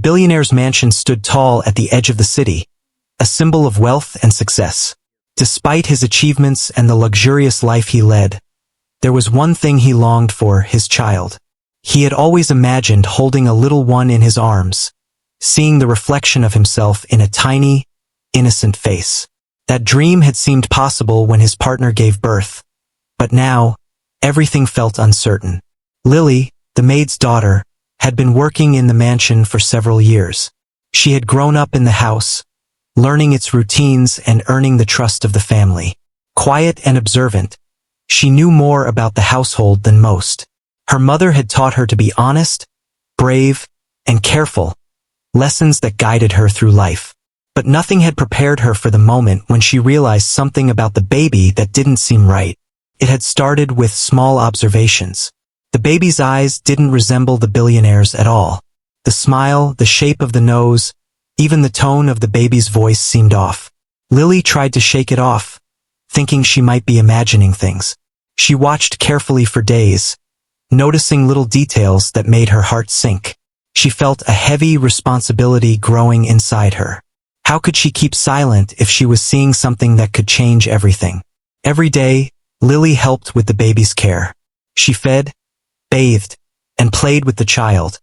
billionaire's mansion stood tall at the edge of the city, a symbol of wealth and success. Despite his achievements and the luxurious life he led, there was one thing he longed for: his child. He had always imagined holding a little one in his arms, seeing the reflection of himself in a tiny, innocent face. That dream had seemed possible when his partner gave birth, but now, everything felt uncertain. Lily, the maid's daughter, had been working in the mansion for several years. She had grown up in the house, learning its routines and earning the trust of the family. Quiet and observant, she knew more about the household than most. Her mother had taught her to be honest, brave, and careful, lessons that guided her through life. But nothing had prepared her for the moment when she realized something about the baby that didn't seem right. It had started with small observations. The baby's eyes didn't resemble the billionaire's at all. The smile, the shape of the nose, even the tone of the baby's voice seemed off. Lily tried to shake it off, thinking she might be imagining things. She watched carefully for days, noticing little details that made her heart sink. She felt a heavy responsibility growing inside her. How could she keep silent if she was seeing something that could change everything? Every day, Lily helped with the baby's care. She fed, bathed, and played with the child,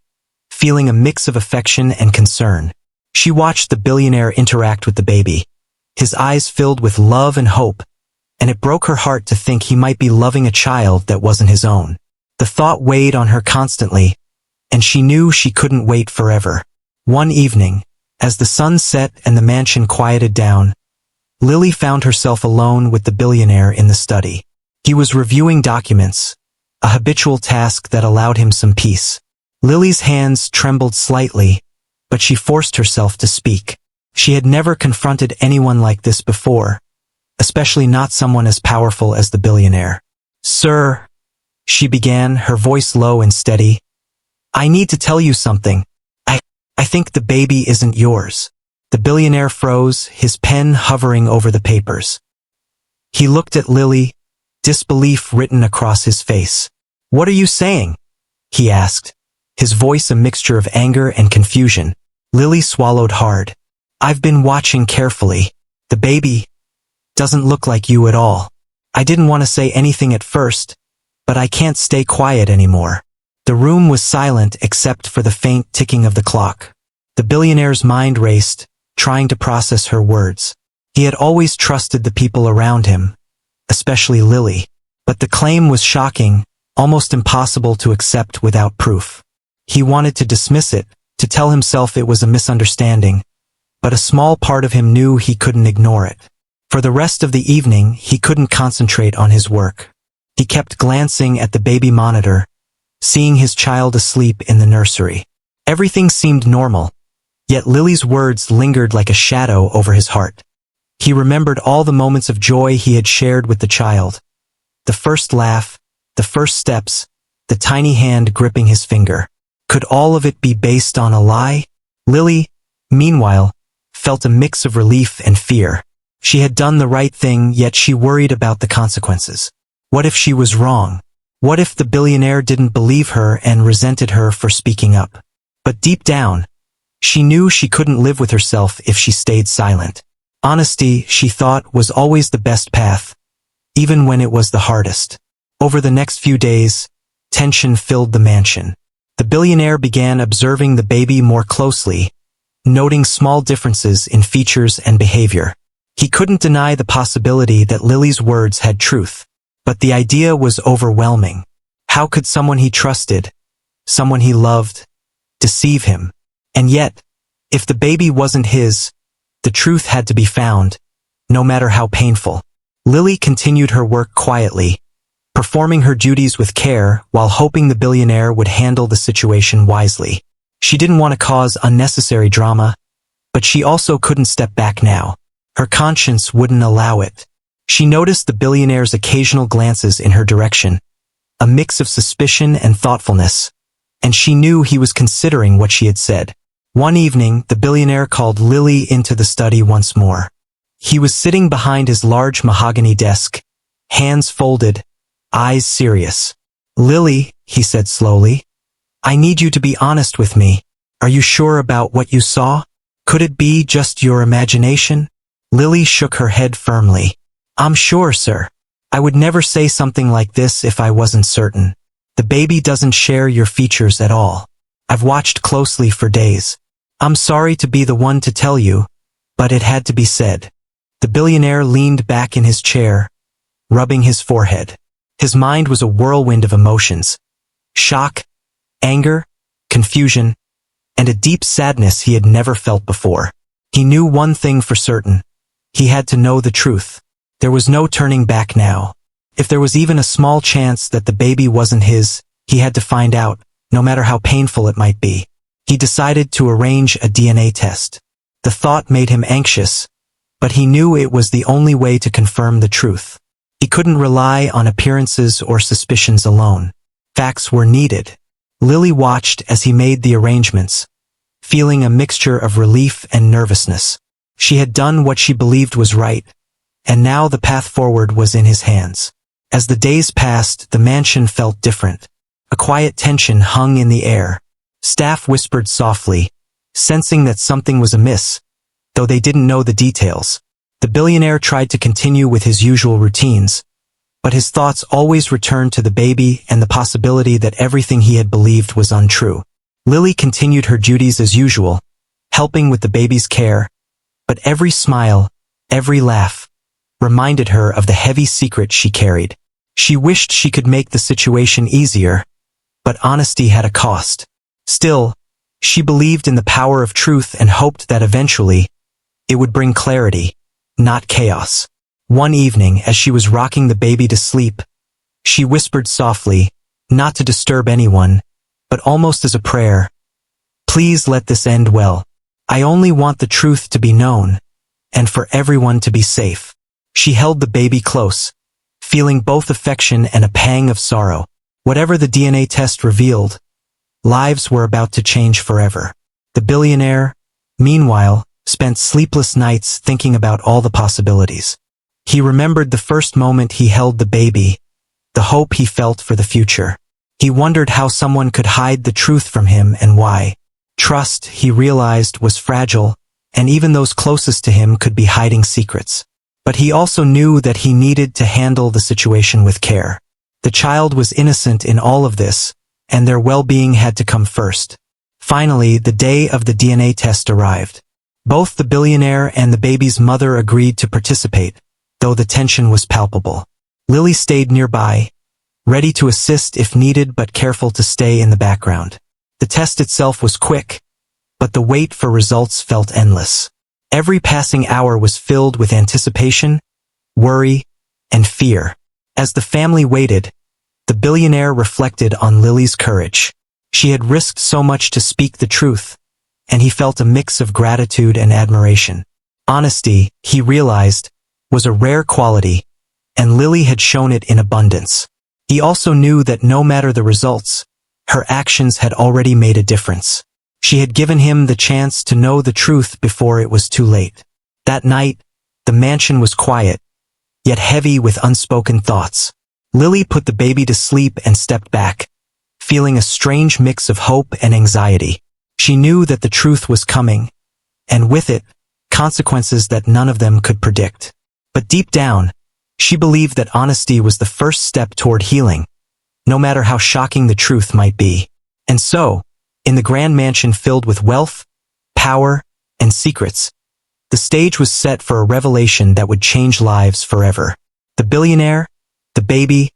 feeling a mix of affection and concern. She watched the billionaire interact with the baby. His eyes filled with love and hope, and it broke her heart to think he might be loving a child that wasn't his own. The thought weighed on her constantly, and she knew she couldn't wait forever. One evening, as the sun set and the mansion quieted down, Lily found herself alone with the billionaire in the study. He was reviewing documents, a habitual task that allowed him some peace. Lily's hands trembled slightly, but she forced herself to speak. She had never confronted anyone like this before, especially not someone as powerful as the billionaire. "Sir," she began, her voice low and steady, "I need to tell you something. I think the baby isn't yours." The billionaire froze, his pen hovering over the papers. He looked at Lily, disbelief written across his face. "What are you saying?" he asked, his voice a mixture of anger and confusion. Lily swallowed hard. "I've been watching carefully. The baby doesn't look like you at all. I didn't want to say anything at first, but I can't stay quiet anymore." The room was silent except for the faint ticking of the clock. The billionaire's mind raced, trying to process her words. He had always trusted the people around him, especially Lily. But the claim was shocking, almost impossible to accept without proof. He wanted to dismiss it, to tell himself it was a misunderstanding, but a small part of him knew he couldn't ignore it. For the rest of the evening, he couldn't concentrate on his work. He kept glancing at the baby monitor, seeing his child asleep in the nursery. Everything seemed normal, yet Lily's words lingered like a shadow over his heart. He remembered all the moments of joy he had shared with the child. The first laugh, the first steps, the tiny hand gripping his finger. Could all of it be based on a lie? Lily, meanwhile, felt a mix of relief and fear. She had done the right thing, yet she worried about the consequences. What if she was wrong? What if the billionaire didn't believe her and resented her for speaking up? But deep down, she knew she couldn't live with herself if she stayed silent. Honesty, she thought, was always the best path, even when it was the hardest. Over the next few days, tension filled the mansion. The billionaire began observing the baby more closely, noting small differences in features and behavior. He couldn't deny the possibility that Lily's words had truth, but the idea was overwhelming. How could someone he trusted, someone he loved, deceive him? And yet, if the baby wasn't his, the truth had to be found, no matter how painful. Lily continued her work quietly, performing her duties with care while hoping the billionaire would handle the situation wisely. She didn't want to cause unnecessary drama, but she also couldn't step back now. Her conscience wouldn't allow it. She noticed the billionaire's occasional glances in her direction, a mix of suspicion and thoughtfulness, and she knew he was considering what she had said. One evening, the billionaire called Lily into the study once more. He was sitting behind his large mahogany desk, hands folded, eyes serious. "Lily," he said slowly, "I need you to be honest with me. Are you sure about what you saw? Could it be just your imagination? Lily shook her head firmly. I'm sure, sir. I would never say something like this if I wasn't certain. The baby doesn't share your features at all. I've watched closely for days. I'm sorry to be the one to tell you, but it had to be said. The billionaire leaned back in his chair, rubbing his forehead. His mind was a whirlwind of emotions. Shock, anger, confusion, and a deep sadness he had never felt before. He knew one thing for certain. He had to know the truth. There was no turning back now. If there was even a small chance that the baby wasn't his, he had to find out, no matter how painful it might be. He decided to arrange a DNA test. The thought made him anxious, but he knew it was the only way to confirm the truth. He couldn't rely on appearances or suspicions alone. Facts were needed. Lily watched as he made the arrangements, feeling a mixture of relief and nervousness. She had done what she believed was right, and now the path forward was in his hands. As the days passed, the mansion felt different. A quiet tension hung in the air. Staff whispered softly, sensing that something was amiss, though they didn't know the details. The billionaire tried to continue with his usual routines, but his thoughts always returned to the baby and the possibility that everything he had believed was untrue. Lily continued her duties as usual, helping with the baby's care, but every smile, every laugh, reminded her of the heavy secret she carried. She wished she could make the situation easier, but honesty had a cost. Still, she believed in the power of truth and hoped that eventually, it would bring clarity, not chaos. One evening, as she was rocking the baby to sleep, she whispered softly, not to disturb anyone, but almost as a prayer, "Please let this end well. I only want the truth to be known, and for everyone to be safe." She held the baby close, feeling both affection and a pang of sorrow. Whatever the DNA test revealed, lives were about to change forever. The billionaire, meanwhile, spent sleepless nights thinking about all the possibilities. He remembered the first moment he held the baby, the hope he felt for the future. He wondered how someone could hide the truth from him and why. Trust, he realized, was fragile, and even those closest to him could be hiding secrets. But he also knew that he needed to handle the situation with care. The child was innocent in all of this, and their well-being had to come first. Finally, the day of the DNA test arrived. Both the billionaire and the baby's mother agreed to participate, though the tension was palpable. Lily stayed nearby, ready to assist if needed but careful to stay in the background. The test itself was quick, but the wait for results felt endless. Every passing hour was filled with anticipation, worry, and fear. As the family waited, the billionaire reflected on Lily's courage. She had risked so much to speak the truth, and he felt a mix of gratitude and admiration. Honesty, he realized, was a rare quality, and Lily had shown it in abundance. He also knew that no matter the results, her actions had already made a difference. She had given him the chance to know the truth before it was too late. That night, the mansion was quiet, yet heavy with unspoken thoughts. Lily put the baby to sleep and stepped back, feeling a strange mix of hope and anxiety. She knew that the truth was coming, and with it, consequences that none of them could predict. But deep down, she believed that honesty was the first step toward healing, no matter how shocking the truth might be. And so, in the grand mansion filled with wealth, power, and secrets, the stage was set for a revelation that would change lives forever. The billionaire, the baby,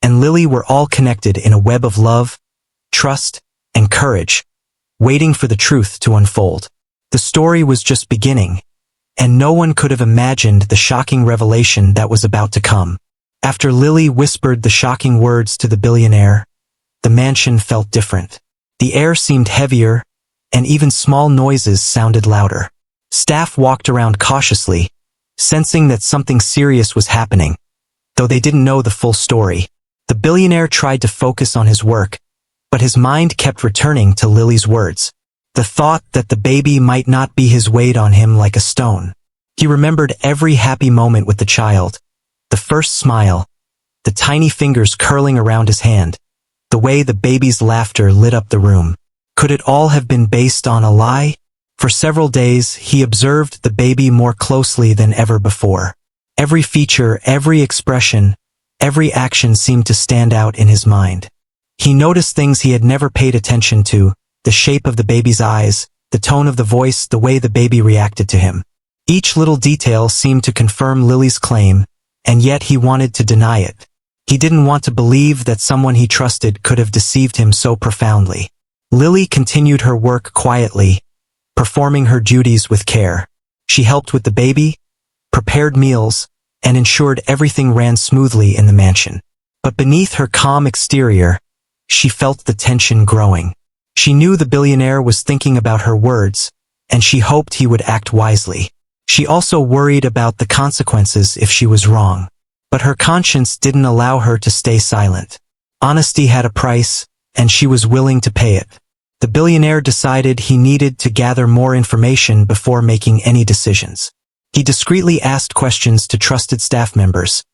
and Lily were all connected in a web of love, trust, and courage, waiting for the truth to unfold. The story was just beginning, and no one could have imagined the shocking revelation that was about to come. After Lily whispered the shocking words to the billionaire, the mansion felt different. The air seemed heavier, and even small noises sounded louder. Staff walked around cautiously, sensing that something serious was happening, though they didn't know the full story. The billionaire tried to focus on his work, but his mind kept returning to Lily's words. The thought that the baby might not be his weighed on him like a stone. He remembered every happy moment with the child, the first smile, the tiny fingers curling around his hand, the way the baby's laughter lit up the room. Could it all have been based on a lie? For several days, he observed the baby more closely than ever before. Every feature, every expression, every action seemed to stand out in his mind. He noticed things he had never paid attention to, the shape of the baby's eyes, the tone of the voice, the way the baby reacted to him. Each little detail seemed to confirm Lily's claim, and yet he wanted to deny it. He didn't want to believe that someone he trusted could have deceived him so profoundly. Lily continued her work quietly, performing her duties with care. She helped with the baby, prepared meals, and ensured everything ran smoothly in the mansion. But beneath her calm exterior, she felt the tension growing. She knew the billionaire was thinking about her words, and she hoped he would act wisely. She also worried about the consequences if she was wrong. But her conscience didn't allow her to stay silent. Honesty had a price, and she was willing to pay it. The billionaire decided he needed to gather more information before making any decisions. He discreetly asked questions to trusted staff members,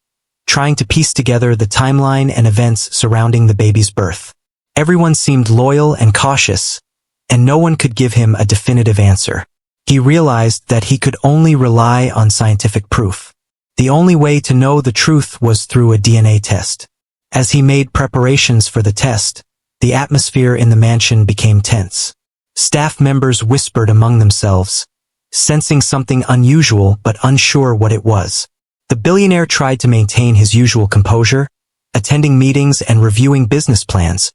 trying to piece together the timeline and events surrounding the baby's birth. Everyone seemed loyal and cautious, and no one could give him a definitive answer. He realized that he could only rely on scientific proof. The only way to know the truth was through a DNA test. As he made preparations for the test, the atmosphere in the mansion became tense. Staff members whispered among themselves, sensing something unusual but unsure what it was. The billionaire tried to maintain his usual composure, attending meetings and reviewing business plans,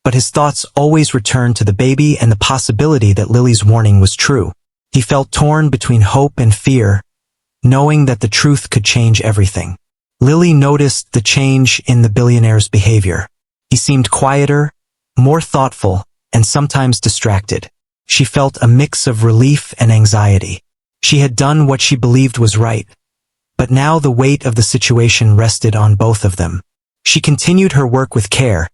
but his thoughts always returned to the baby and the possibility that Lily's warning was true. He felt torn between hope and fear, knowing that the truth could change everything. Lily noticed the change in the billionaire's behavior. He seemed quieter, more thoughtful, and sometimes distracted. She felt a mix of relief and anxiety. She had done what she believed was right, but now the weight of the situation rested on both of them. She continued her work with care,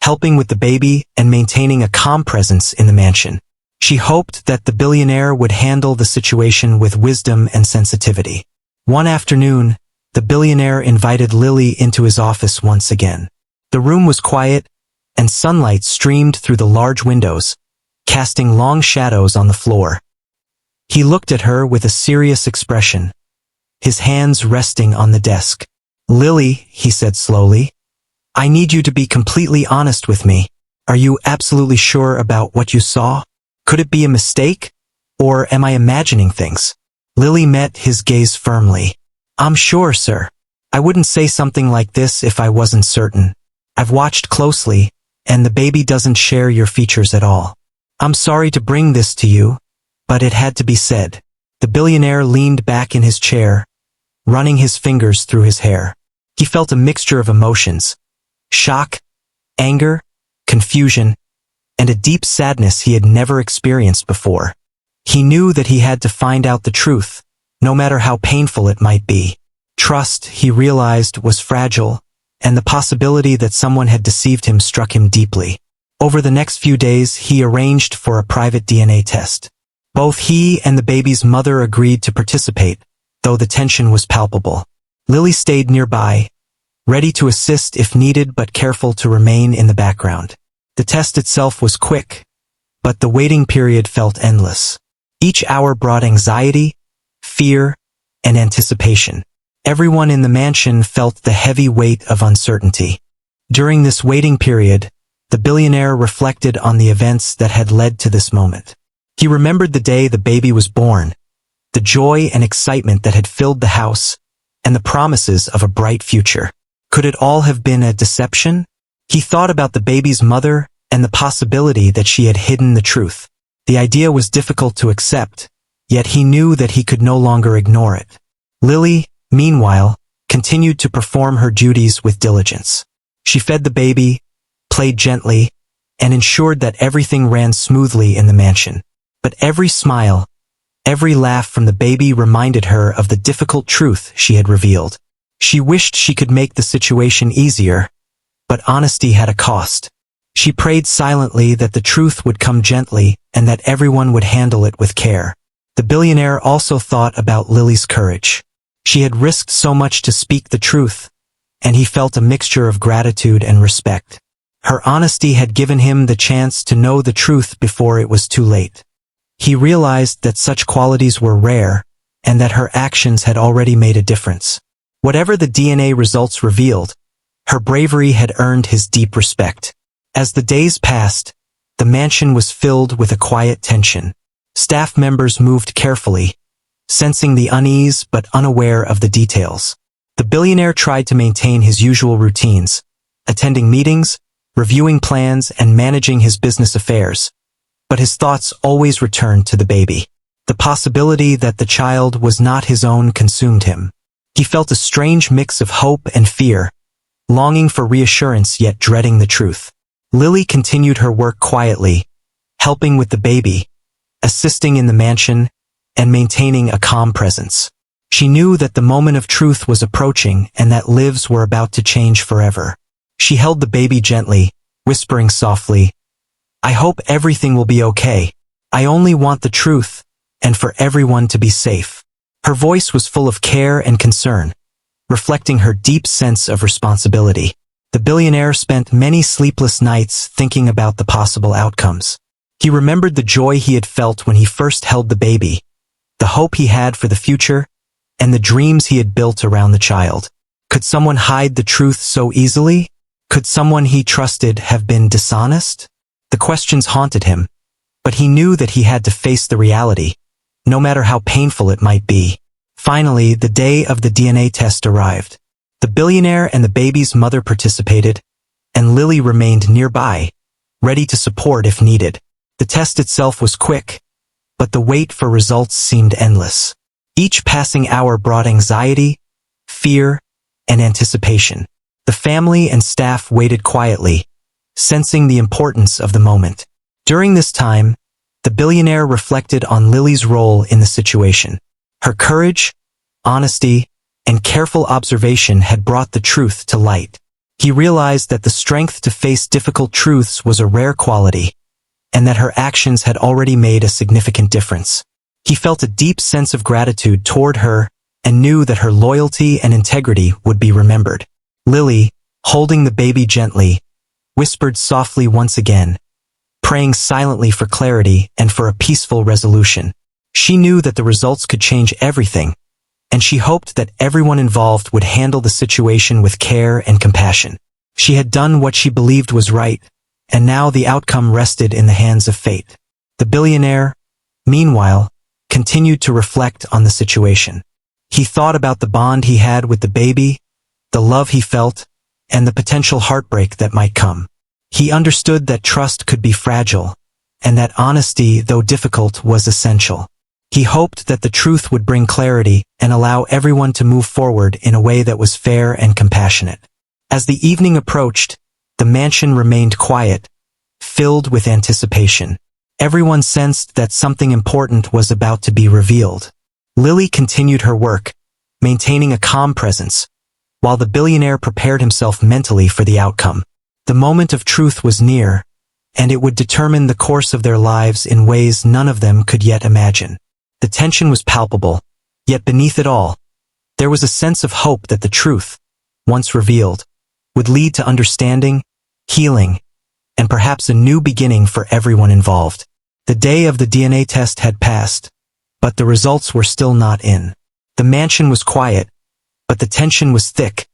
helping with the baby and maintaining a calm presence in the mansion. She hoped that the billionaire would handle the situation with wisdom and sensitivity. One afternoon, the billionaire invited Lily into his office once again. The room was quiet, and sunlight streamed through the large windows, casting long shadows on the floor. He looked at her with a serious expression, his hands resting on the desk. "Lily," he said slowly, "I need you to be completely honest with me. Are you absolutely sure about what you saw? Could it be a mistake? Or am I imagining things?" Lily met his gaze firmly. "I'm sure, sir. I wouldn't say something like this if I wasn't certain. I've watched closely, and the baby doesn't share your features at all. I'm sorry to bring this to you, but it had to be said." The billionaire leaned back in his chair, running his fingers through his hair. He felt a mixture of emotions: shock, anger, confusion, and a deep sadness he had never experienced before. He knew that he had to find out the truth, no matter how painful it might be. Trust, he realized, was fragile, and the possibility that someone had deceived him struck him deeply. Over the next few days, he arranged for a private DNA test. Both he and the baby's mother agreed to participate, though the tension was palpable. Lily stayed nearby, ready to assist if needed but careful to remain in the background. The test itself was quick, but the waiting period felt endless. Each hour brought anxiety, fear, and anticipation. Everyone in the mansion felt the heavy weight of uncertainty. During this waiting period, the billionaire reflected on the events that had led to this moment. He remembered the day the baby was born, the joy and excitement that had filled the house, and the promises of a bright future. Could it all have been a deception? He thought about the baby's mother and the possibility that she had hidden the truth. The idea was difficult to accept, yet he knew that he could no longer ignore it. Lily, meanwhile, continued to perform her duties with diligence. She fed the baby, played gently, and ensured that everything ran smoothly in the mansion. But every smile, every laugh from the baby reminded her of the difficult truth she had revealed. She wished she could make the situation easier, but honesty had a cost. She prayed silently that the truth would come gently and that everyone would handle it with care. The billionaire also thought about Lily's courage. She had risked so much to speak the truth, and he felt a mixture of gratitude and respect. Her honesty had given him the chance to know the truth before it was too late. He realized that such qualities were rare, and that her actions had already made a difference. Whatever the DNA results revealed, her bravery had earned his deep respect. As the days passed, the mansion was filled with a quiet tension. Staff members moved carefully, sensing the unease but unaware of the details. The billionaire tried to maintain his usual routines, attending meetings, reviewing plans, and managing his business affairs. But his thoughts always returned to the baby. The possibility that the child was not his own consumed him. He felt a strange mix of hope and fear, longing for reassurance yet dreading the truth. Lily continued her work quietly, helping with the baby, assisting in the mansion, and maintaining a calm presence. She knew that the moment of truth was approaching and that lives were about to change forever. She held the baby gently, whispering softly, "I hope everything will be okay. I only want the truth, and for everyone to be safe." Her voice was full of care and concern, reflecting her deep sense of responsibility. The billionaire spent many sleepless nights thinking about the possible outcomes. He remembered the joy he had felt when he first held the baby, the hope he had for the future, and the dreams he had built around the child. Could someone hide the truth so easily? Could someone he trusted have been dishonest? The questions haunted him, but he knew that he had to face the reality, no matter how painful it might be. Finally, the day of the DNA test arrived. The billionaire and the baby's mother participated, and Lily remained nearby, ready to support if needed. The test itself was quick, but the wait for results seemed endless. Each passing hour brought anxiety, fear, and anticipation. The family and staff waited quietly, sensing the importance of the moment. During this time, the billionaire reflected on Lily's role in the situation. Her courage, honesty, and careful observation had brought the truth to light. He realized that the strength to face difficult truths was a rare quality, and that her actions had already made a significant difference. He felt a deep sense of gratitude toward her and knew that her loyalty and integrity would be remembered. Lily, holding the baby gently, whispered softly once again, praying silently for clarity and for a peaceful resolution. She knew that the results could change everything, and she hoped that everyone involved would handle the situation with care and compassion. She had done what she believed was right, and now the outcome rested in the hands of fate. The billionaire, meanwhile, continued to reflect on the situation. He thought about the bond he had with the baby, the love he felt, and the potential heartbreak that might come. He understood that trust could be fragile, and that honesty, though difficult, was essential. He hoped that the truth would bring clarity and allow everyone to move forward in a way that was fair and compassionate. As the evening approached, the mansion remained quiet, filled with anticipation. Everyone sensed that something important was about to be revealed. Lily continued her work, maintaining a calm presence, while the billionaire prepared himself mentally for the outcome. The moment of truth was near, and it would determine the course of their lives in ways none of them could yet imagine. The tension was palpable, yet beneath it all, there was a sense of hope that the truth, once revealed, would lead to understanding, healing, and perhaps a new beginning for everyone involved. The day of the DNA test had passed, but the results were still not in. The mansion was quiet, but the tension was thick,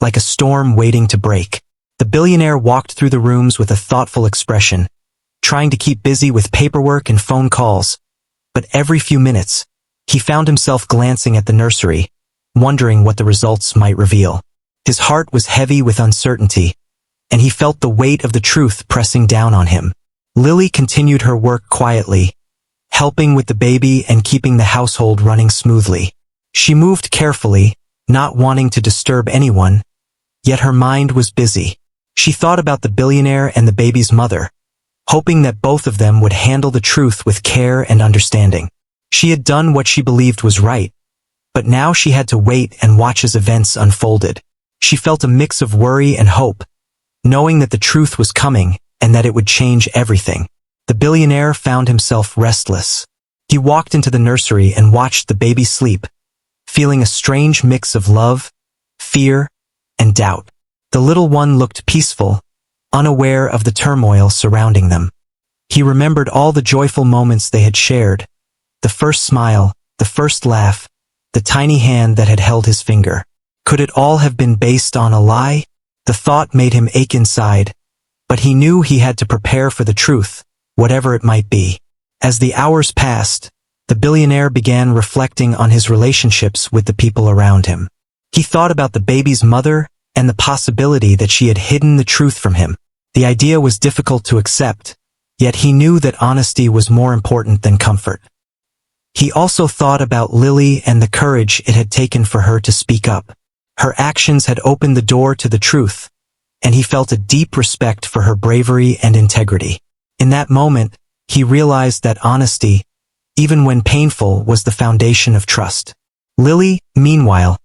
like a storm waiting to break. The billionaire walked through the rooms with a thoughtful expression, trying to keep busy with paperwork and phone calls, but every few minutes, he found himself glancing at the nursery, wondering what the results might reveal. His heart was heavy with uncertainty, and he felt the weight of the truth pressing down on him. Lily continued her work quietly, helping with the baby and keeping the household running smoothly. She moved carefully, not wanting to disturb anyone, yet her mind was busy. She thought about the billionaire and the baby's mother, hoping that both of them would handle the truth with care and understanding. She had done what she believed was right, but now she had to wait and watch as events unfolded. She felt a mix of worry and hope, knowing that the truth was coming and that it would change everything. The billionaire found himself restless. He walked into the nursery and watched the baby sleep, feeling a strange mix of love, fear, and doubt. The little one looked peaceful, unaware of the turmoil surrounding them. He remembered all the joyful moments they had shared, the first smile, the first laugh, the tiny hand that had held his finger. Could it all have been based on a lie? The thought made him ache inside, but he knew he had to prepare for the truth, whatever it might be. As the hours passed, the billionaire began reflecting on his relationships with the people around him. He thought about the baby's mother and the possibility that she had hidden the truth from him. The idea was difficult to accept, yet he knew that honesty was more important than comfort. He also thought about Lily and the courage it had taken for her to speak up. Her actions had opened the door to the truth, and he felt a deep respect for her bravery and integrity. In that moment, he realized that honesty, even when painful, was the foundation of trust. Lily, meanwhile,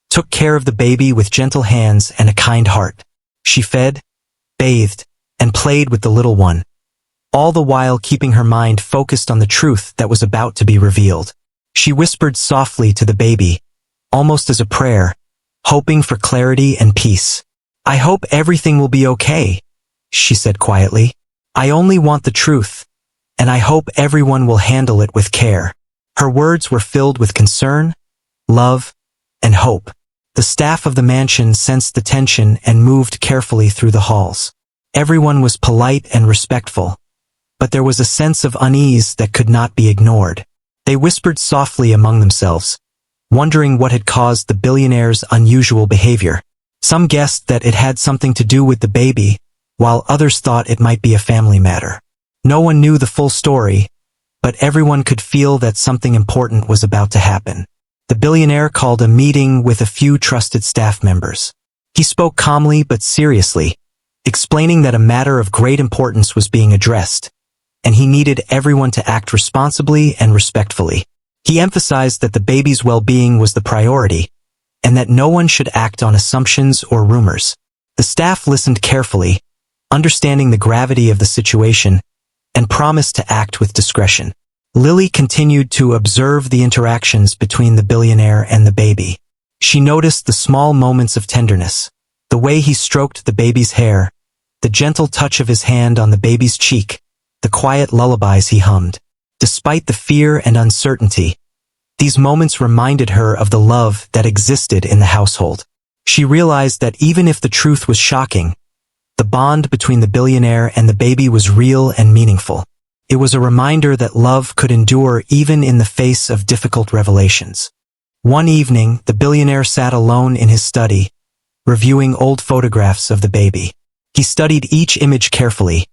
took care of the baby with gentle hands and a kind heart. She fed, bathed, and played with the little one, all the while keeping her mind focused on the truth that was about to be revealed. She whispered softly to the baby, almost as a prayer, hoping for clarity and peace. "I hope everything will be okay," she said quietly. "I only want the truth, and I hope everyone will handle it with care." Her words were filled with concern, love, and hope. The staff of the mansion sensed the tension and moved carefully through the halls. Everyone was polite and respectful, but there was a sense of unease that could not be ignored. They whispered softly among themselves, wondering what had caused the billionaire's unusual behavior. Some guessed that it had something to do with the baby, while others thought it might be a family matter. No one knew the full story, but everyone could feel that something important was about to happen. The billionaire called a meeting with a few trusted staff members. He spoke calmly but seriously, explaining that a matter of great importance was being addressed, and he needed everyone to act responsibly and respectfully. He emphasized that the baby's well-being was the priority, and that no one should act on assumptions or rumors. The staff listened carefully, understanding the gravity of the situation, and promised to act with discretion. Lily continued to observe the interactions between the billionaire and the baby. She noticed the small moments of tenderness, the way he stroked the baby's hair, the gentle touch of his hand on the baby's cheek, the quiet lullabies he hummed. Despite the fear and uncertainty, these moments reminded her of the love that existed in the household. She realized that even if the truth was shocking, the bond between the billionaire and the baby was real and meaningful. It was a reminder that love could endure even in the face of difficult revelations. One evening, the billionaire sat alone in his study, reviewing old photographs of the baby. He studied each image carefully,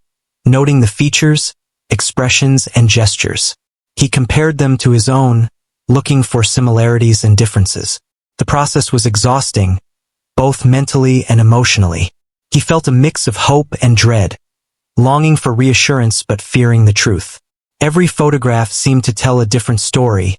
noting the features, expressions, and gestures. He compared them to his own, looking for similarities and differences. The process was exhausting, both mentally and emotionally. He felt a mix of hope and dread, longing for reassurance but fearing the truth. Every photograph seemed to tell a different story,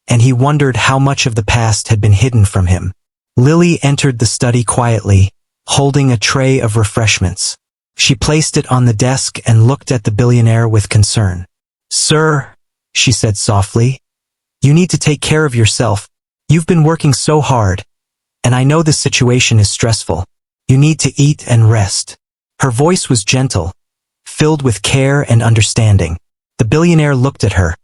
and he wondered how much of the past had been hidden from him. Lily entered the study quietly, holding a tray of refreshments. She placed it on the desk and looked at the billionaire with concern. "Sir," she said softly, "you need to take care of yourself. You've been working so hard, and I know this situation is stressful. You need to eat and rest." Her voice was gentle, filled with care and understanding. The billionaire looked at her,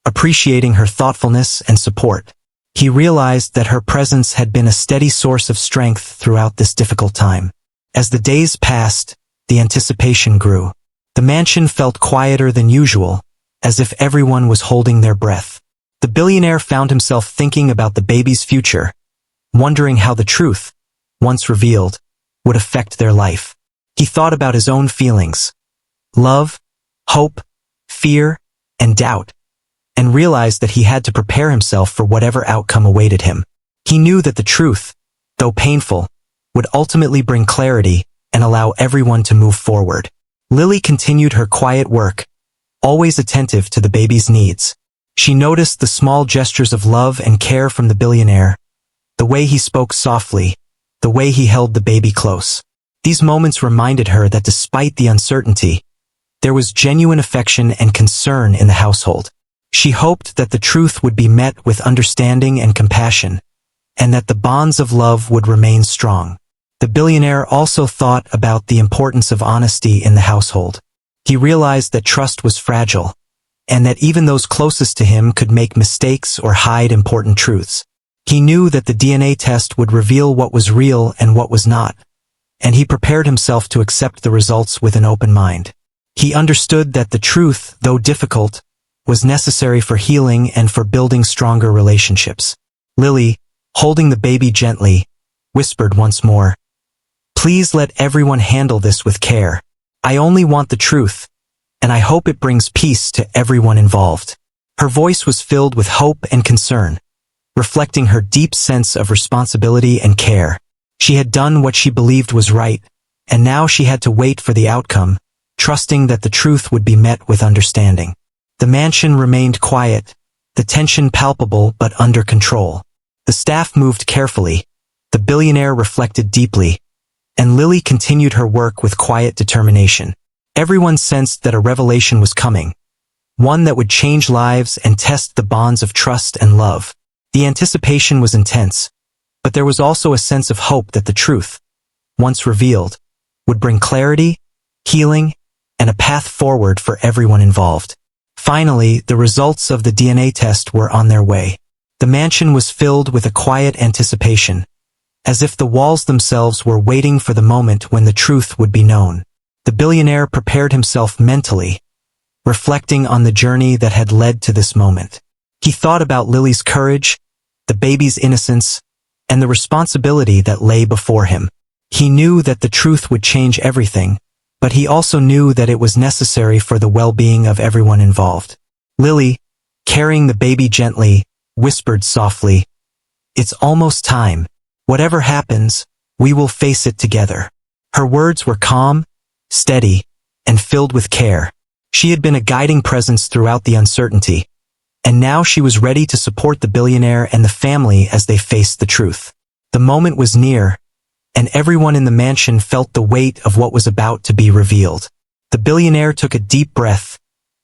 appreciating her thoughtfulness and support. He realized that her presence had been a steady source of strength throughout this difficult time. As the days passed, the anticipation grew. The mansion felt quieter than usual, as if everyone was holding their breath. The billionaire found himself thinking about the baby's future, wondering how the truth, once revealed, would affect their life. He thought about his own feelings, love, hope, fear, and doubt, and realized that he had to prepare himself for whatever outcome awaited him. He knew that the truth, though painful, would ultimately bring clarity and allow everyone to move forward. Lily continued her quiet work, always attentive to the baby's needs. She noticed the small gestures of love and care from the billionaire, the way he spoke softly, the way he held the baby close. These moments reminded her that despite the uncertainty, there was genuine affection and concern in the household. She hoped that the truth would be met with understanding and compassion, and that the bonds of love would remain strong. The billionaire also thought about the importance of honesty in the household. He realized that trust was fragile, and that even those closest to him could make mistakes or hide important truths. He knew that the DNA test would reveal what was real and what was not, and he prepared himself to accept the results with an open mind. He understood that the truth, though difficult, was necessary for healing and for building stronger relationships. Lily, holding the baby gently, whispered once more, "Please let everyone handle this with care. I only want the truth, and I hope it brings peace to everyone involved." Her voice was filled with hope and concern, reflecting her deep sense of responsibility and care. She had done what she believed was right, and now she had to wait for the outcome, trusting that the truth would be met with understanding. The mansion remained quiet, the tension palpable but under control. The staff moved carefully, the billionaire reflected deeply, and Lily continued her work with quiet determination. Everyone sensed that a revelation was coming, one that would change lives and test the bonds of trust and love. The anticipation was intense, but there was also a sense of hope that the truth, once revealed, would bring clarity, healing, and a path forward for everyone involved. Finally, the results of the DNA test were on their way. The mansion was filled with a quiet anticipation, as if the walls themselves were waiting for the moment when the truth would be known. The billionaire prepared himself mentally, reflecting on the journey that had led to this moment. He thought about Lily's courage, the baby's innocence, and the responsibility that lay before him. He knew that the truth would change everything, but he also knew that it was necessary for the well-being of everyone involved. Lily, carrying the baby gently, whispered softly, "It's almost time. Whatever happens, we will face it together." Her words were calm, steady, and filled with care. She had been a guiding presence throughout the uncertainty, and now she was ready to support the billionaire and the family as they faced the truth. The moment was near, and everyone in the mansion felt the weight of what was about to be revealed. The billionaire took a deep breath,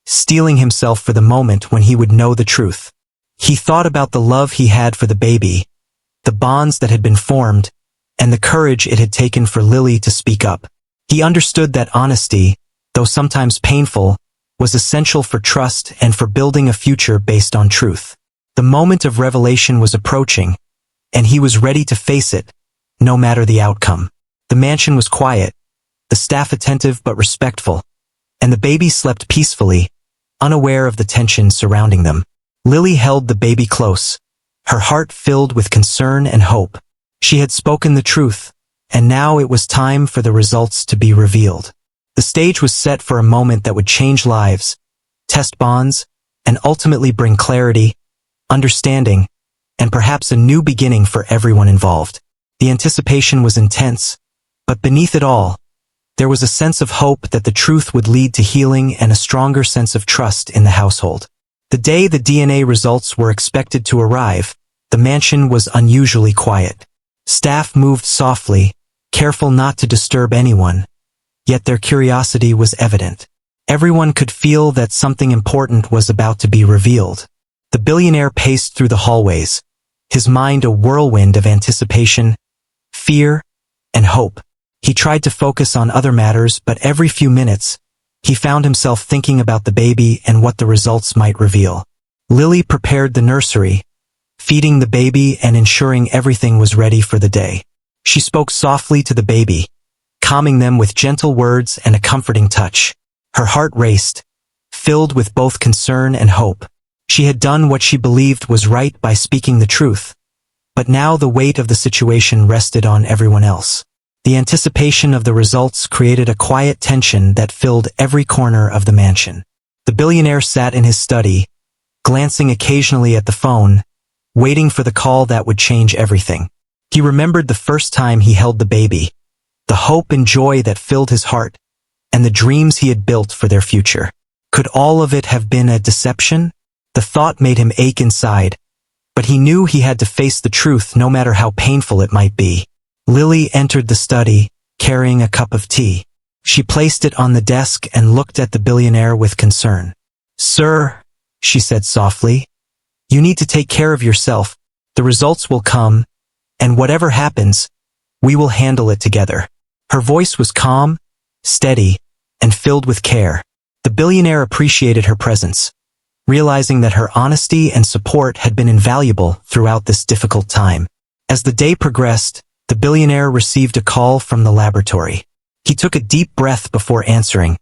steeling himself for the moment when he would know the truth. He thought about the love he had for the baby, the bonds that had been formed, and the courage it had taken for Lily to speak up. He understood that honesty, though sometimes painful, was essential for trust and for building a future based on truth. The moment of revelation was approaching, and he was ready to face it, no matter the outcome. The mansion was quiet, the staff attentive but respectful, and the baby slept peacefully, unaware of the tension surrounding them. Lily held the baby close, her heart filled with concern and hope. She had spoken the truth, and now it was time for the results to be revealed. The stage was set for a moment that would change lives, test bonds, and ultimately bring clarity, understanding, and perhaps a new beginning for everyone involved. The anticipation was intense, but beneath it all, there was a sense of hope that the truth would lead to healing and a stronger sense of trust in the household. The day the DNA results were expected to arrive, the mansion was unusually quiet. Staff moved softly, careful not to disturb anyone, yet their curiosity was evident. Everyone could feel that something important was about to be revealed. The billionaire paced through the hallways, his mind a whirlwind of anticipation, fear, and hope. He tried to focus on other matters, but every few minutes, he found himself thinking about the baby and what the results might reveal. Lily prepared the nursery, feeding the baby and ensuring everything was ready for the day. She spoke softly to the baby, calming them with gentle words and a comforting touch. Her heart raced, filled with both concern and hope. She had done what she believed was right by speaking the truth, but now the weight of the situation rested on everyone else. The anticipation of the results created a quiet tension that filled every corner of the mansion. The billionaire sat in his study, glancing occasionally at the phone, waiting for the call that would change everything. He remembered the first time he held the baby, the hope and joy that filled his heart, and the dreams he had built for their future. Could all of it have been a deception? The thought made him ache inside, but he knew he had to face the truth no matter how painful it might be. Lily entered the study, carrying a cup of tea. She placed it on the desk and looked at the billionaire with concern. "Sir," she said softly, "you need to take care of yourself. The results will come, and whatever happens, We will handle it together." Her voice was calm, steady, and filled with care. The billionaire appreciated her presence, realizing that her honesty and support had been invaluable throughout this difficult time. As the day progressed, the billionaire received a call from the laboratory. He took a deep breath before answering,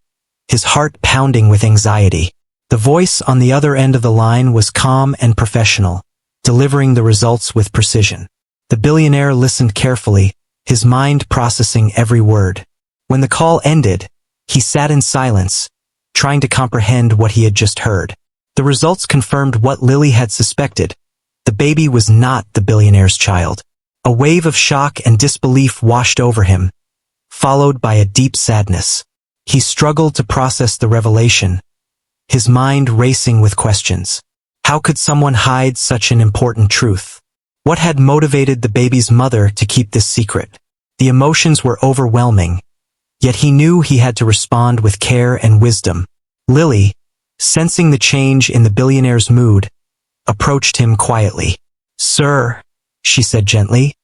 his heart pounding with anxiety. The voice on the other end of the line was calm and professional, delivering the results with precision. The billionaire listened carefully, his mind processing every word. When the call ended, he sat in silence, trying to comprehend what he had just heard. The results confirmed what Lily had suspected. The baby was not the billionaire's child. A wave of shock and disbelief washed over him, followed by a deep sadness. He struggled to process the revelation, his mind racing with questions. How could someone hide such an important truth? What had motivated the baby's mother to keep this secret? The emotions were overwhelming, yet he knew he had to respond with care and wisdom. Lily, sensing the change in the billionaire's mood, approached him quietly. "Sir," she said gently,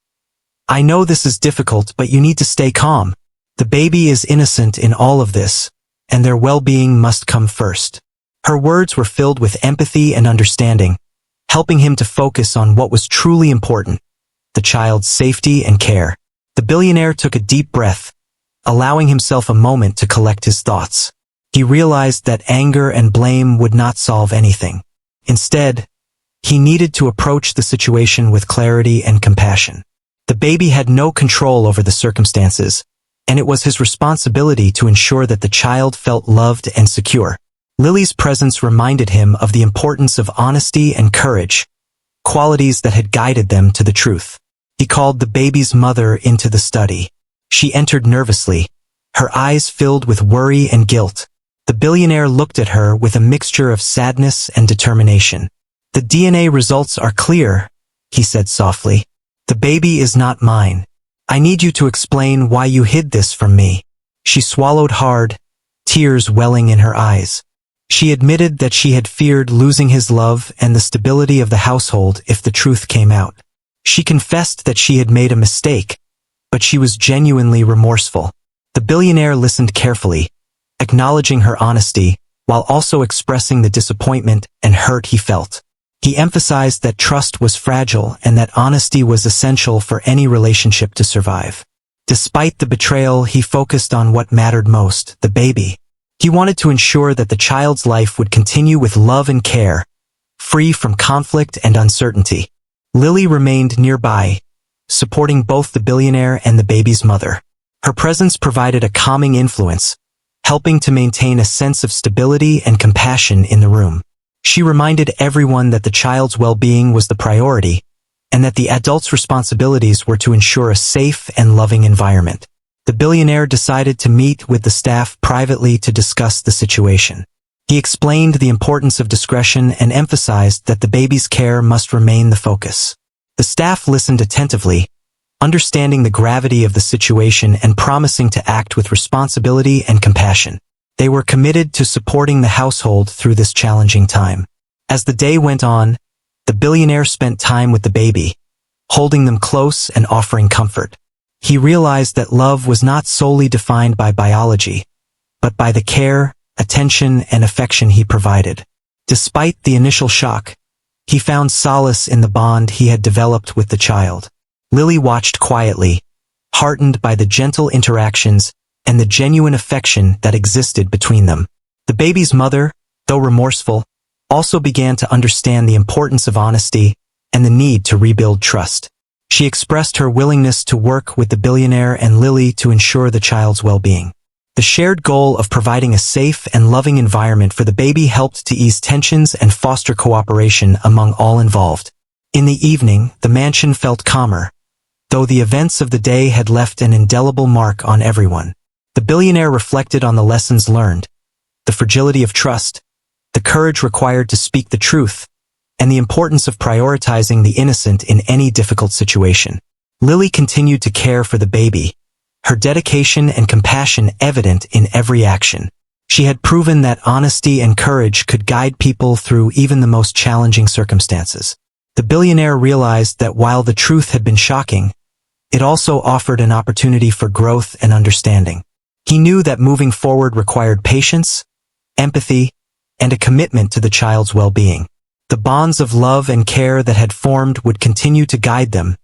"I know this is difficult, but you need to stay calm. The baby is innocent in all of this, and their well-being must come first." Her words were filled with empathy and understanding, helping him to focus on what was truly important, the child's safety and care. The billionaire took a deep breath, allowing himself a moment to collect his thoughts. He realized that anger and blame would not solve anything. Instead, he needed to approach the situation with clarity and compassion. The baby had no control over the circumstances, and it was his responsibility to ensure that the child felt loved and secure. Lily's presence reminded him of the importance of honesty and courage, qualities that had guided them to the truth. He called the baby's mother into the study. She entered nervously, her eyes filled with worry and guilt. The billionaire looked at her with a mixture of sadness and determination. "The DNA results are clear," he said softly. "The baby is not mine. I need you to explain why you hid this from me." She swallowed hard, tears welling in her eyes. She admitted that she had feared losing his love and the stability of the household if the truth came out. She confessed that she had made a mistake, but she was genuinely remorseful. The billionaire listened carefully, acknowledging her honesty, while also expressing the disappointment and hurt he felt. He emphasized that trust was fragile and that honesty was essential for any relationship to survive. Despite the betrayal, he focused on what mattered most, the baby. He wanted to ensure that the child's life would continue with love and care, free from conflict and uncertainty. Lily remained nearby, supporting both the billionaire and the baby's mother. Her presence provided a calming influence, helping to maintain a sense of stability and compassion in the room. She reminded everyone that the child's well-being was the priority, and that the adults' responsibilities were to ensure a safe and loving environment. The billionaire decided to meet with the staff privately to discuss the situation. He explained the importance of discretion and emphasized that the baby's care must remain the focus. The staff listened attentively, understanding the gravity of the situation and promising to act with responsibility and compassion. They were committed to supporting the household through this challenging time. As the day went on, the billionaire spent time with the baby, holding them close and offering comfort. He realized that love was not solely defined by biology, but by the care, attention, and affection he provided. Despite the initial shock, he found solace in the bond he had developed with the child. Lily watched quietly, heartened by the gentle interactions and the genuine affection that existed between them. The baby's mother, though remorseful, also began to understand the importance of honesty and the need to rebuild trust. She expressed her willingness to work with the billionaire and Lily to ensure the child's well-being. The shared goal of providing a safe and loving environment for the baby helped to ease tensions and foster cooperation among all involved. In the evening, the mansion felt calmer, though the events of the day had left an indelible mark on everyone. The billionaire reflected on the lessons learned, the fragility of trust, the courage required to speak the truth, and the importance of prioritizing the innocent in any difficult situation. Lily continued to care for the baby, her dedication and compassion evident in every action. She had proven that honesty and courage could guide people through even the most challenging circumstances. The billionaire realized that while the truth had been shocking, it also offered an opportunity for growth and understanding. He knew that moving forward required patience, empathy, and a commitment to the child's well-being. The bonds of love and care that had formed would continue to guide them,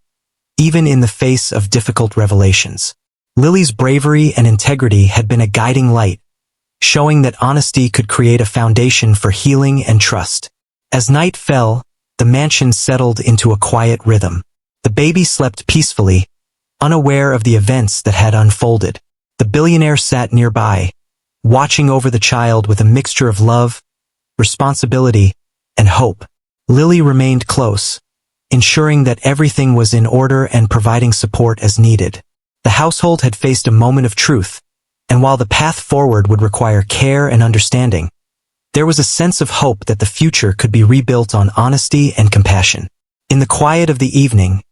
even in the face of difficult revelations. Lily's bravery and integrity had been a guiding light, showing that honesty could create a foundation for healing and trust. As night fell, the mansion settled into a quiet rhythm. The baby slept peacefully, unaware of the events that had unfolded. The billionaire sat nearby, watching over the child with a mixture of love, responsibility, and hope. Lily remained close, ensuring that everything was in order and providing support as needed. The household had faced a moment of truth, and while the path forward would require care and understanding, there was a sense of hope that the future could be rebuilt on honesty and compassion. In the quiet of the evening,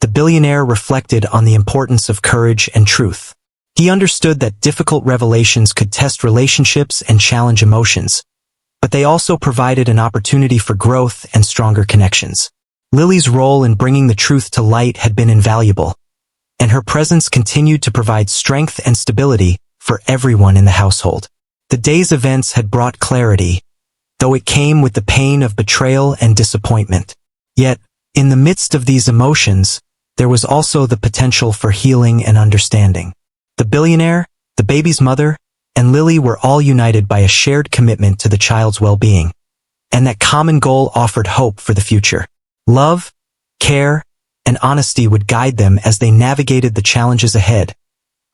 the billionaire reflected on the importance of courage and truth. He understood that difficult revelations could test relationships and challenge emotions, but they also provided an opportunity for growth and stronger connections. Lily's role in bringing the truth to light had been invaluable, and her presence continued to provide strength and stability for everyone in the household. The day's events had brought clarity, though it came with the pain of betrayal and disappointment. Yet, in the midst of these emotions, there was also the potential for healing and understanding. The billionaire, the baby's mother, and Lily were all united by a shared commitment to the child's well-being, and that common goal offered hope for the future. Love, care, and honesty would guide them as they navigated the challenges ahead,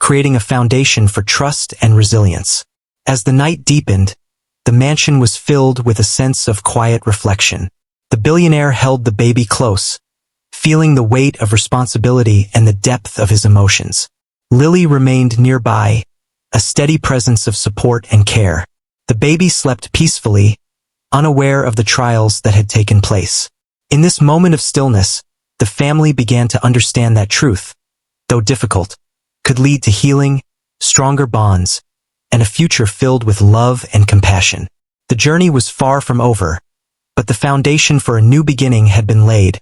creating a foundation for trust and resilience. As the night deepened, the mansion was filled with a sense of quiet reflection. The billionaire held the baby close, feeling the weight of responsibility and the depth of his emotions. Lily remained nearby, a steady presence of support and care. The baby slept peacefully, unaware of the trials that had taken place. In this moment of stillness, the family began to understand that truth, though difficult, could lead to healing, stronger bonds, and a future filled with love and compassion. The journey was far from over, but the foundation for a new beginning had been laid,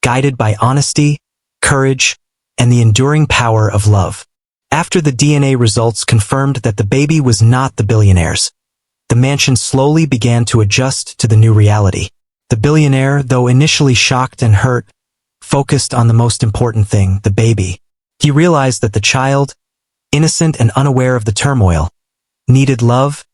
guided by honesty, courage, and the enduring power of love. After the DNA results confirmed that the baby was not the billionaire's, the mansion slowly began to adjust to the new reality. The billionaire, though initially shocked and hurt, focused on the most important thing, the baby. He realized that the child, innocent and unaware of the turmoil, needed love,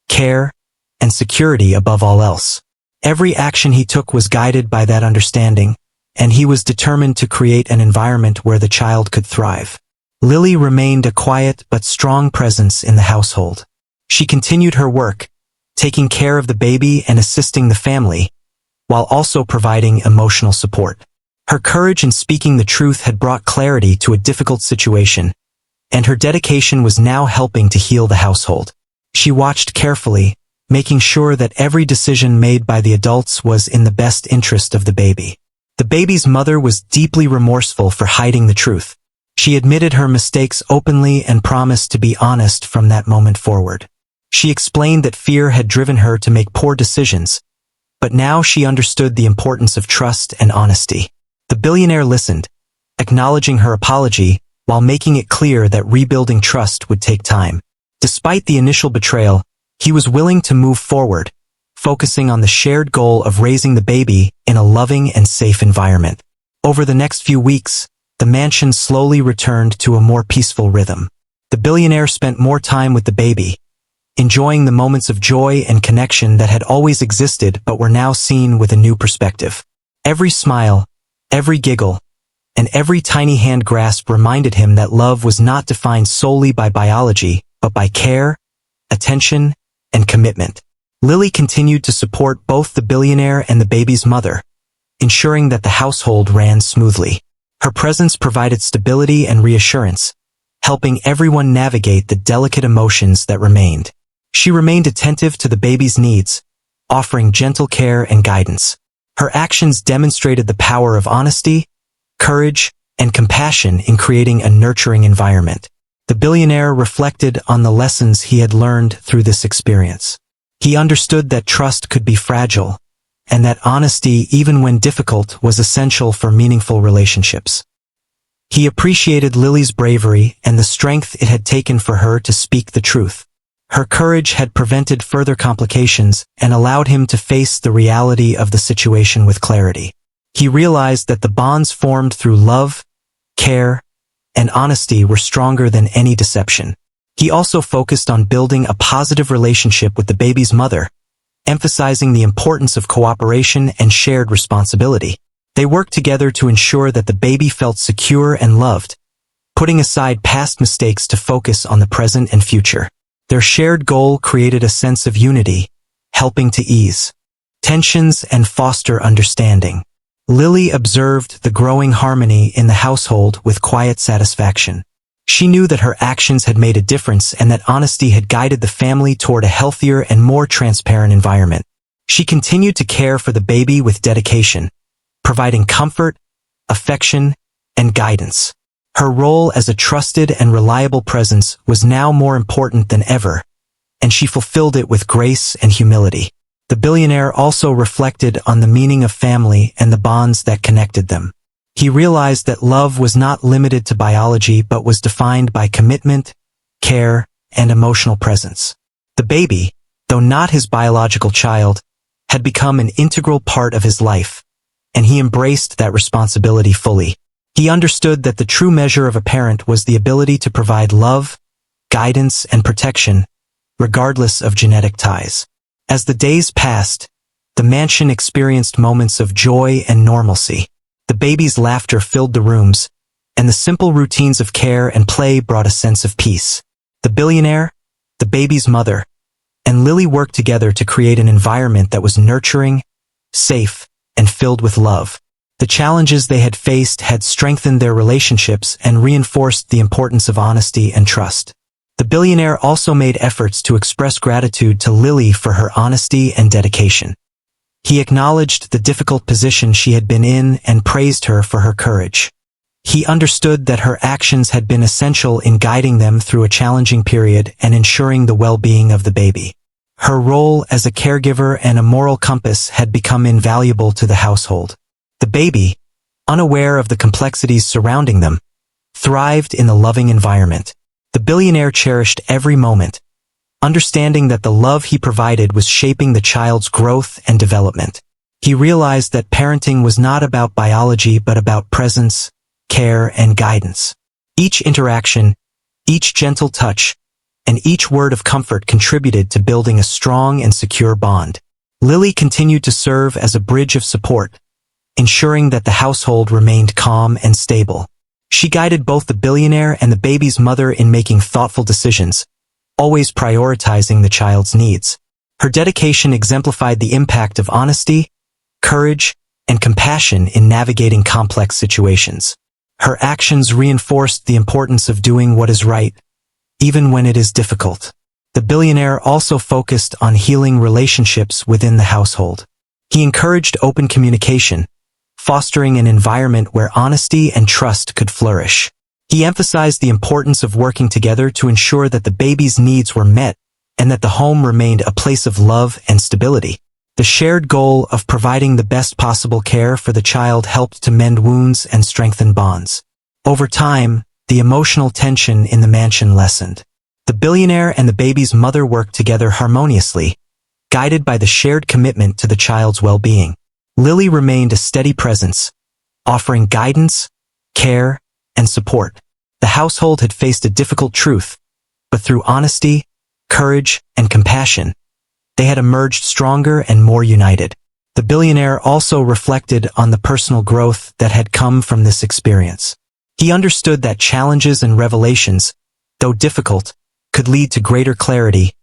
care, and security above all else. Every action he took was guided by that understanding, and he was determined to create an environment where the child could thrive. Lily remained a quiet but strong presence in the household. She continued her work, taking care of the baby and assisting the family, while also providing emotional support. Her courage in speaking the truth had brought clarity to a difficult situation, and her dedication was now helping to heal the household. She watched carefully, making sure that every decision made by the adults was in the best interest of the baby. The baby's mother was deeply remorseful for hiding the truth. She admitted her mistakes openly and promised to be honest from that moment forward. She explained that fear had driven her to make poor decisions, but now she understood the importance of trust and honesty. The billionaire listened, acknowledging her apology while making it clear that rebuilding trust would take time. Despite the initial betrayal, he was willing to move forward, focusing on the shared goal of raising the baby in a loving and safe environment. Over the next few weeks, the mansion slowly returned to a more peaceful rhythm. The billionaire spent more time with the baby, enjoying the moments of joy and connection that had always existed but were now seen with a new perspective. Every smile, every giggle, and every tiny hand grasp reminded him that love was not defined solely by biology, but by care, attention, and commitment. Lily continued to support both the billionaire and the baby's mother, ensuring that the household ran smoothly. Her presence provided stability and reassurance, helping everyone navigate the delicate emotions that remained. She remained attentive to the baby's needs, offering gentle care and guidance. Her actions demonstrated the power of honesty, courage, and compassion in creating a nurturing environment. The billionaire reflected on the lessons he had learned through this experience. He understood that trust could be fragile, and that honesty, even when difficult, was essential for meaningful relationships. He appreciated Lily's bravery and the strength it had taken for her to speak the truth. Her courage had prevented further complications and allowed him to face the reality of the situation with clarity. He realized that the bonds formed through love, care, and honesty were stronger than any deception. He also focused on building a positive relationship with the baby's mother, emphasizing the importance of cooperation and shared responsibility. They worked together to ensure that the baby felt secure and loved, putting aside past mistakes to focus on the present and future. Their shared goal created a sense of unity, helping to ease tensions and foster understanding. Lily observed the growing harmony in the household with quiet satisfaction. She knew that her actions had made a difference and that honesty had guided the family toward a healthier and more transparent environment. She continued to care for the baby with dedication, providing comfort, affection, and guidance. Her role as a trusted and reliable presence was now more important than ever, and she fulfilled it with grace and humility. The billionaire also reflected on the meaning of family and the bonds that connected them. He realized that love was not limited to biology but was defined by commitment, care, and emotional presence. The baby, though not his biological child, had become an integral part of his life, and he embraced that responsibility fully. He understood that the true measure of a parent was the ability to provide love, guidance, and protection, regardless of genetic ties. As the days passed, the mansion experienced moments of joy and normalcy. The baby's laughter filled the rooms, and the simple routines of care and play brought a sense of peace. The billionaire, the baby's mother, and Lily worked together to create an environment that was nurturing, safe, and filled with love. The challenges they had faced had strengthened their relationships and reinforced the importance of honesty and trust. The billionaire also made efforts to express gratitude to Lily for her honesty and dedication. He acknowledged the difficult position she had been in and praised her for her courage. He understood that her actions had been essential in guiding them through a challenging period and ensuring the well-being of the baby. Her role as a caregiver and a moral compass had become invaluable to the household. The baby, unaware of the complexities surrounding them, thrived in the loving environment. The billionaire cherished every moment, understanding that the love he provided was shaping the child's growth and development. He realized that parenting was not about biology but about presence, care, and guidance. Each interaction, each gentle touch, and each word of comfort contributed to building a strong and secure bond. Lily continued to serve as a bridge of support, ensuring that the household remained calm and stable. She guided both the billionaire and the baby's mother in making thoughtful decisions, always prioritizing the child's needs. Her dedication exemplified the impact of honesty, courage, and compassion in navigating complex situations. Her actions reinforced the importance of doing what is right, even when it is difficult. The billionaire also focused on healing relationships within the household. He encouraged open communication, fostering an environment where honesty and trust could flourish. He emphasized the importance of working together to ensure that the baby's needs were met and that the home remained a place of love and stability. The shared goal of providing the best possible care for the child helped to mend wounds and strengthen bonds. Over time, the emotional tension in the mansion lessened. The billionaire and the baby's mother worked together harmoniously, guided by the shared commitment to the child's well-being. Lily remained a steady presence, offering guidance, care, and support. The household had faced a difficult truth, but through honesty, courage, and compassion, they had emerged stronger and more united. The billionaire also reflected on the personal growth that had come from this experience. He understood that challenges and revelations, though difficult, could lead to greater clarity,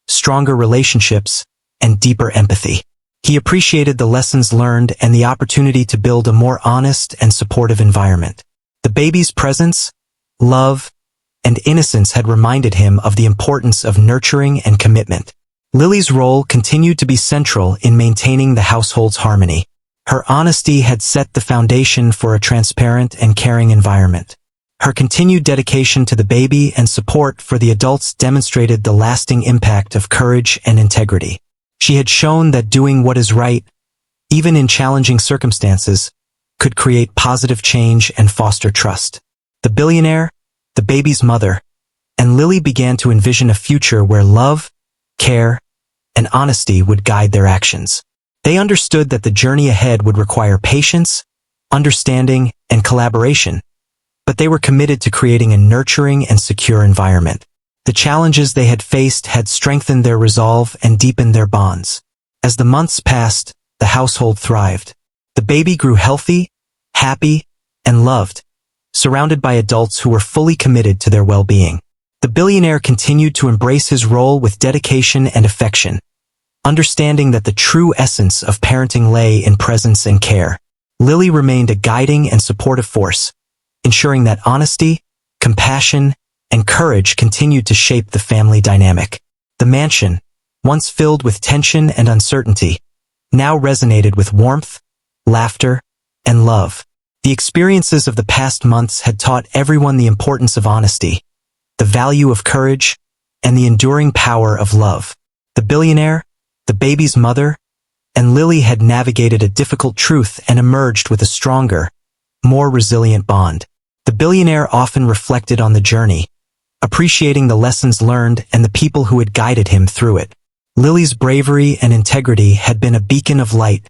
stronger relationships, and deeper empathy. He appreciated the lessons learned and the opportunity to build a more honest and supportive environment. The baby's presence, love, and innocence had reminded him of the importance of nurturing and commitment. Lily's role continued to be central in maintaining the household's harmony. Her honesty had set the foundation for a transparent and caring environment. Her continued dedication to the baby and support for the adults demonstrated the lasting impact of courage and integrity. She had shown that doing what is right, even in challenging circumstances, could create positive change and foster trust. The billionaire, the baby's mother, and Lily began to envision a future where love, care, and honesty would guide their actions. They understood that the journey ahead would require patience, understanding, and collaboration, but they were committed to creating a nurturing and secure environment. The challenges they had faced had strengthened their resolve and deepened their bonds. As the months passed, the household thrived. The baby grew healthy, happy, and loved, surrounded by adults who were fully committed to their well-being. The billionaire continued to embrace his role with dedication and affection, understanding that the true essence of parenting lay in presence and care. Lily remained a guiding and supportive force, ensuring that honesty, compassion, and courage continued to shape the family dynamic. The mansion, once filled with tension and uncertainty, now resonated with warmth, laughter, and love. The experiences of the past months had taught everyone the importance of honesty, the value of courage, and the enduring power of love. The billionaire, the baby's mother, and Lily had navigated a difficult truth and emerged with a stronger, more resilient bond. The billionaire often reflected on the journey, appreciating the lessons learned and the people who had guided him through it. Lily's bravery and integrity had been a beacon of light,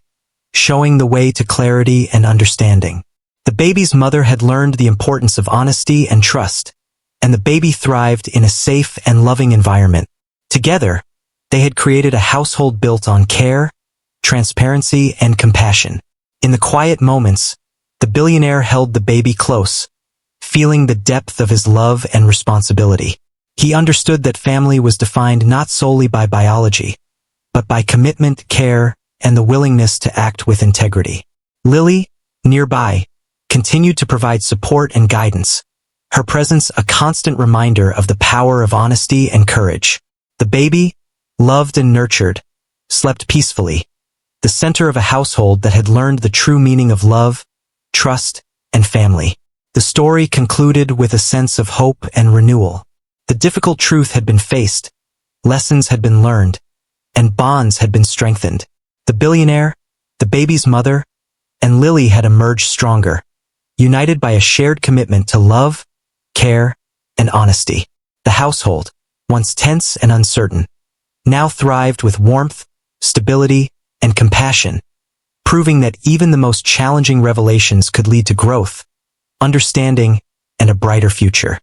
showing the way to clarity and understanding. The baby's mother had learned the importance of honesty and trust, and the baby thrived in a safe and loving environment. Together, they had created a household built on care, transparency, and compassion. In the quiet moments, the billionaire held the baby close, feeling the depth of his love and responsibility. He understood that family was defined not solely by biology, but by commitment, care, and the willingness to act with integrity. Lily, nearby, continued to provide support and guidance, her presence a constant reminder of the power of honesty and courage. The baby, loved and nurtured, slept peacefully, the center of a household that had learned the true meaning of love, trust, and family. The story concluded with a sense of hope and renewal. The difficult truth had been faced, lessons had been learned, and bonds had been strengthened. The billionaire, the baby's mother, and Lily had emerged stronger, united by a shared commitment to love, care, and honesty. The household, once tense and uncertain, now thrived with warmth, stability, and compassion, proving that even the most challenging revelations could lead to growth, understanding, and a brighter future.